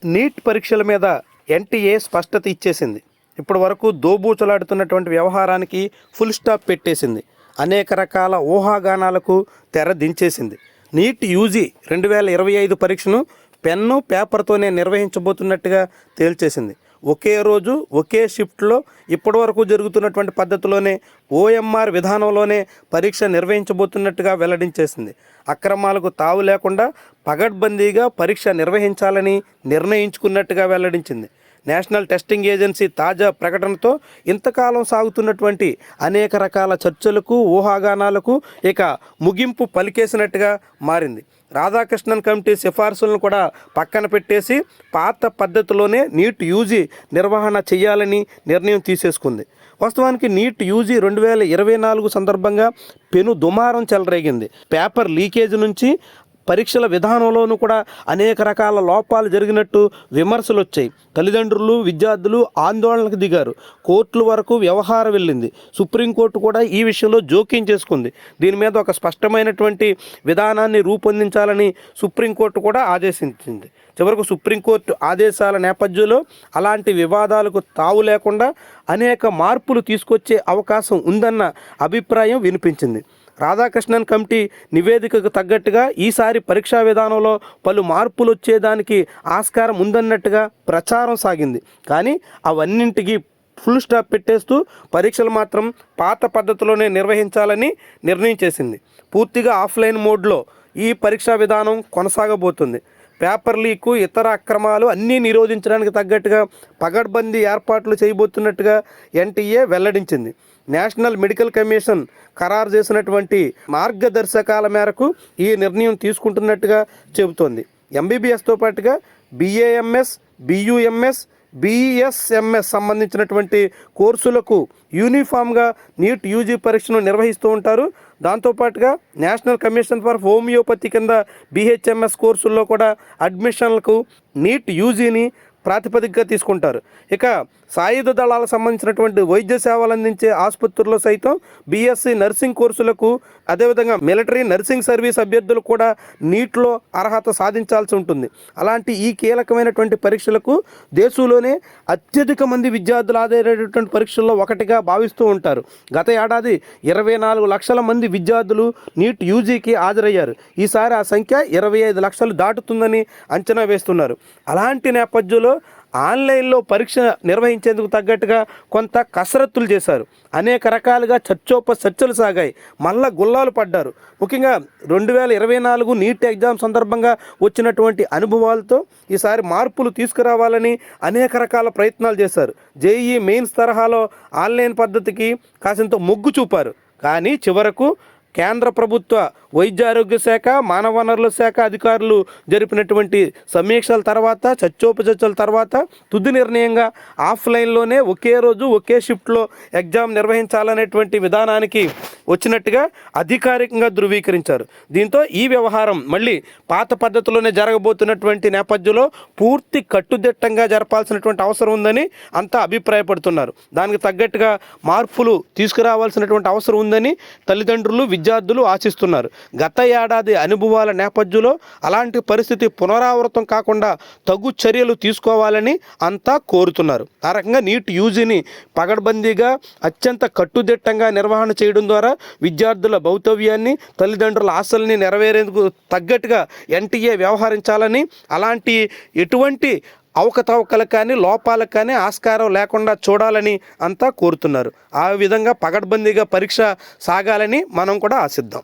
Neat పరీక్షల మీద NTA స్పష్టత ఇచ్చేసింది. ఇప్పటి వరకు దోబూచలాడుతున్నటువంటి వ్యవహారానికి ఫుల్ స్టాప్ పెట్టేసింది. అనేక రకాల ఊహాగానాలకు తెర దించేసింది. నీట్ యూజీ 2025 పరీక్షను పెన్ను పేపర్తోనే నిర్వహించబోతున్నట్టుగా తేల్చేసింది. ఒకే రోజు ఒకే షిఫ్ట్లో ఇప్పటివరకు జరుగుతున్నటువంటి పద్ధతిలోనే ఓఎంఆర్ విధానంలోనే పరీక్ష నిర్వహించబోతున్నట్టుగా వెల్లడించేసింది. అక్రమాలకు తావు లేకుండా పగడ్బందీగా పరీక్ష నిర్వహించాలని నిర్ణయించుకున్నట్టుగా వెల్లడించింది. నేషనల్ టెస్టింగ్ ఏజెన్సీ తాజా ప్రకటనతో ఇంతకాలం సాగుతున్నటువంటి అనేక రకాల చర్చలకు ఊహాగానాలకు ఇక ముగింపు పలికేసినట్టుగా మారింది. రాధాకృష్ణన్ కమిటీ సిఫార్సులను కూడా పక్కన పెట్టేసి పాత పద్ధతిలోనే నీట్ యూజీ నిర్వహణ చేయాలని నిర్ణయం తీసేసుకుంది. వాస్తవానికి నీట్ యూజీ 2024 సందర్భంగా పెను దుమారం చెలరేగింది. పేపర్ లీకేజ్ నుంచి పరీక్షల విధానంలోనూ కూడా అనేక రకాల లోపాలు జరిగినట్టు విమర్శలు వచ్చాయి. తల్లిదండ్రులు విద్యార్థులు ఆందోళనకు దిగారు. కోర్టుల వరకు వ్యవహారం వెళ్ళింది. సుప్రీంకోర్టు కూడా ఈ విషయంలో జోక్యం చేసుకుంది. దీని మీద ఒక స్పష్టమైనటువంటి విధానాన్ని రూపొందించాలని సుప్రీంకోర్టు కూడా ఆదేశించింది. చివరకు సుప్రీంకోర్టు ఆదేశాల నేపథ్యంలో అలాంటి వివాదాలకు తావు లేకుండా అనేక మార్పులు తీసుకొచ్చే అవకాశం ఉందన్న అభిప్రాయం వినిపించింది. రాధాకృష్ణన్ కమిటీ నివేదికకు తగ్గట్టుగా ఈసారి పరీక్షా విధానంలో పలు మార్పులు వచ్చేదానికి ఆస్కారం ఉందన్నట్టుగా ప్రచారం సాగింది. కానీ అవన్నింటికి ఫుల్ స్టాప్ పెట్టేస్తూ పరీక్షలు మాత్రం పాత పద్ధతిలోనే నిర్వహించాలని నిర్ణయం చేసింది. పూర్తిగా ఆఫ్లైన్ మోడ్లో ఈ పరీక్షా విధానం కొనసాగబోతుంది. పేపర్ లీకు ఇతర అక్రమాలు అన్నీ నిరోధించడానికి తగ్గట్టుగా పగడ్బందీ ఏర్పాట్లు చేయబోతున్నట్టుగా ఎన్టీఏ వెల్లడించింది. నేషనల్ మెడికల్ కమిషన్ ఖరారు చేసినటువంటి మార్గదర్శకాల మేరకు ఈ నిర్ణయం తీసుకుంటున్నట్టుగా చెబుతోంది. ఎంబీబీఎస్తో పాటుగా బీఏఎంఎస్, బీయూఎంఎస్, బీఎస్ఎంఎస్ సంబంధించినటువంటి కోర్సులకు యూనిఫామ్గా నీట్ యూజీ పరీక్షను నిర్వహిస్తూ ఉంటారు. దాంతోపాటుగా నేషనల్ కమిషన్ ఫర్ హోమియోపతి కింద బీహెచ్ఎంఎస్ కోర్సుల్లో కూడా అడ్మిషన్లకు నీట్ యూజీని ప్రాతిపదికగా తీసుకుంటారు. ఇక సాయుధ దళాలకు సంబంధించినటువంటి వైద్య సేవలు అందించే ఆసుపత్రుల్లో సైతం బీఎస్సీ నర్సింగ్ కోర్సులకు, అదేవిధంగా మిలిటరీ నర్సింగ్ సర్వీస్ అభ్యర్థులు కూడా నీట్లో అర్హత సాధించాల్సి ఉంటుంది. అలాంటి ఈ కీలకమైనటువంటి పరీక్షలకు దేశంలోనే అత్యధిక మంది విద్యార్థులు హాజరయ్యేటువంటి పరీక్షల్లో ఒకటిగా భావిస్తూ ఉంటారు. గత ఏడాది 24 లక్షల మంది విద్యార్థులు నీట్ యూజీకి హాజరయ్యారు. ఈసారి ఆ సంఖ్య 25 లక్షలు దాటుతుందని అంచనా వేస్తున్నారు. అలాంటి నేపథ్యంలో ఆన్లైన్లో పరీక్ష నిర్వహించేందుకు తగ్గట్టుగా కొంత కసరత్తులు చేశారు. అనేక రకాలుగా చర్చలు సాగాయి. మళ్ళా గుల్లాలు పడ్డారు. ముఖ్యంగా 2024 నీట్ ఎగ్జామ్ సందర్భంగా వచ్చినటువంటి అనుభవాలతో ఈసారి మార్పులు తీసుకురావాలని అనేక రకాల ప్రయత్నాలు చేశారు. జేఈఈ మెయిన్స్ తరహాలో ఆన్లైన్ పద్ధతికి కాసింత మొగ్గు చూపారు. కానీ చివరకు కేంద్ర ప్రభుత్వ వైద్య ఆరోగ్య శాఖ, మానవ వనరుల శాఖ అధికారులు జరిపినటువంటి సమీక్షల తర్వాత, చర్చోపచర్చల తర్వాత తుది నిర్ణయంగా ఆఫ్లైన్లోనే ఒకే రోజు ఒకే షిఫ్ట్లో ఎగ్జామ్ నిర్వహించాలనేటువంటి విధానానికి వచ్చినట్టుగా అధికారికంగా ధృవీకరించారు. దీంతో ఈ వ్యవహారం మళ్ళీ పాత పద్ధతిలోనే జరగబోతున్నటువంటి నేపథ్యంలో పూర్తి కట్టుదిట్టంగా జరపాల్సినటువంటి అవసరం ఉందని అంతా అభిప్రాయపడుతున్నారు. దానికి తగ్గట్టుగా మార్పులు తీసుకురావాల్సినటువంటి అవసరం ఉందని తల్లిదండ్రులు విద్యార్థులు ఆశిస్తున్నారు. గత ఏడాది అనుభవాల నేపథ్యంలో అలాంటి పరిస్థితి పునరావృతం కాకుండా తగు చర్యలు తీసుకోవాలని అంతా కోరుతున్నారు. ఆ రకంగా నీట్ యూజీని పగడ్బందీగా అత్యంత కట్టుదిట్టంగా నిర్వహణ చేయడం ద్వారా విద్యార్థుల భౌతవ్యాన్ని, తల్లిదండ్రుల ఆశల్ని నెరవేరేందుకు తగ్గట్టుగా ఎన్టీఏ వ్యవహరించాలని, అలాంటి ఎటువంటి అవకతవకలకు కానీ లోపాలకు కానీ ఆస్కారం లేకుండా చూడాలని అంతా కోరుతున్నారు. ఆ విధంగా పగడ్బందీగా పరీక్ష సాగాలని మనం కూడా ఆశిద్దాం.